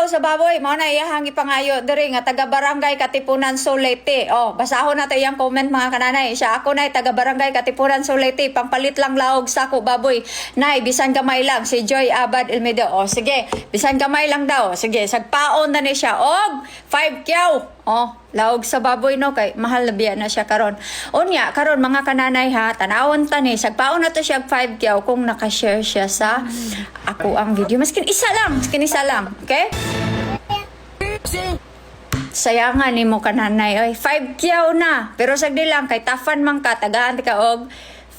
sa baboy, mao na iyahang ipangayo diri nga taga Barangay Katipunan Sulete. Oh, basahon nato iyang comment mga kananay. Siya ako nay taga Barangay Katipunan Sulete, pangpalit lang laog sako baboy. Nay bisan gamay lang si Joy Abad Elmedo. Oh, sige, bisan gamay lang daw. Sige, sagpaon na ni siya og 5 kyaw. Oh, laog sa baboy no kay mahal na biya na siya karon. Unya karon mga kananay ha, tanawon ta ni sagpaon na to siya 5 kyaw kung naka-share siya sa ako ang video. Maskin isa lang, okay? Sayangan ni mo kananay oy 5 kyaw na. Pero sagdi lang kay tafan man ka tagaan ka og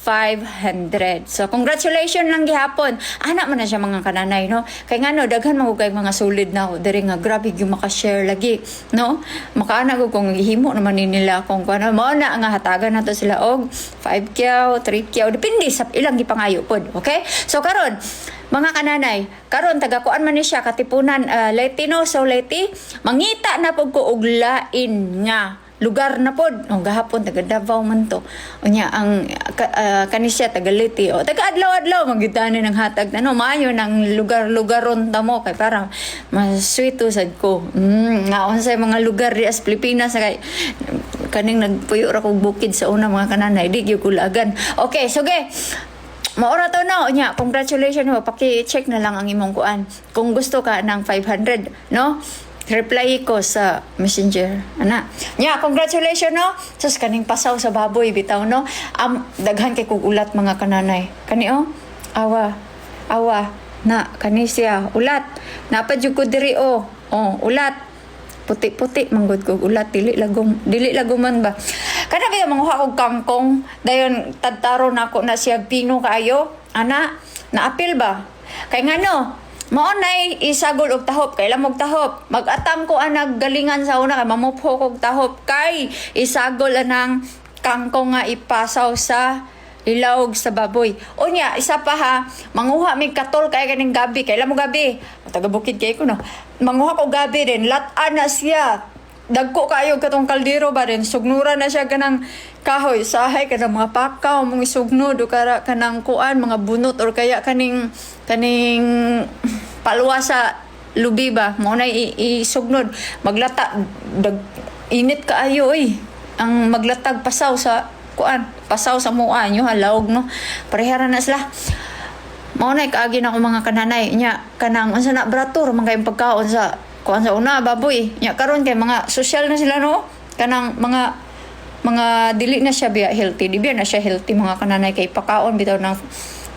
500. So, congratulations lang gihapon. Anak man na siya mga kananay, no? Kaya nga, no, daghan mga mga solid na ako. Dari nga, grabe yung makashare lagi, no? Makaana ko kung himo naman nila kung ano. Mo na nga hatagan na to sila og 5 kyaw, 3 kyaw. Depende sa ilang gipangayo pod. Okay? So, karon mga kananay, karon tagakuan man ni siya Katipunan Latino, so Leti, mangita na pud ko og lain nga lugar na pod. O gahapon taga Davao man to. Unya ang kanisya taga Leyte o taga adlaw-adlaw magitani ng hatag no maayo ng lugar-lugaron ta mo kay para masweet sad ko. Nga unsay mga lugar di as Pilipinas kay kaning nagpuyo ra kog bukid sa una mga kananay di gyud kulagan. Okay, sige. Maora to no, nya congratulations mo, paki-check na lang ang imong kuan. Kung gusto ka ng 500, no? Reply ko sa Messenger. Ana. Nya, congratulations no. Sus kaning pasaw sa baboy bitaw no. Daghan kay kog ulat mga kananay. Kani oh. Awa na kani siya ulat. Napad jud ko diri oh. Oh, ulat. Puti-puti manggod kog ulat dili laguman ba. Kana kaya manguha kog kangkong dayon tadtaro nako na siya pino kaayo. Ana, naapil ba? Kay ngano? Mao nay isagol og tahop kay lamog tahop. Mag-atam ko ang galingan sa una kay mamupho kog tahop kay isagol anang kangkong nga ipasaw sa ilawog sa baboy. Unya isa pa ha, manguha mig katol kay kaning gabi kay lamog gabi. Taga bukid kay ko no. Manguha ko gabi din lat-an na siya. Dagko kayo katong kaldero ba rin sugnura na siya kanang kahoy sahay kanang mga pakaw mong isugnod o kanang kuan mga bunot or kaya kaning palwa sa lubi ba mo na isugnod maglata init kaayo ang maglatag pasaw sa kuan pasaw sa mua nyo halawog no parehara na sila mo na kaagi na ko mga kananay nya kanang unsa na bratur mga pagkaon sa kuan sa una baboy nya karon kay mga social na sila no kanang mga dili na siya biya healthy di biya na siya healthy mga kananay kay pakaon bitaw ng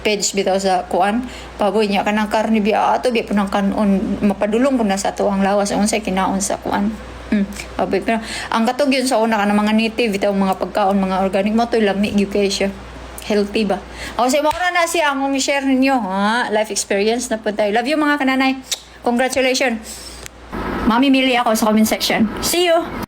page bitaw sa kuan baboy nya kanang karne biya ato biya punang kanon mapadulong po na sa ato ang lawas unsay kinaon sa kuan baboy pero ang katog yun sa una kanang mga native bitaw mga pagkaon mga organic mo toy lami gyud kay siya healthy ba o say mo na siya ang share ninyo ha life experience na po tayo love you mga kananay congratulations Mami Mili ako sa comment section. See you!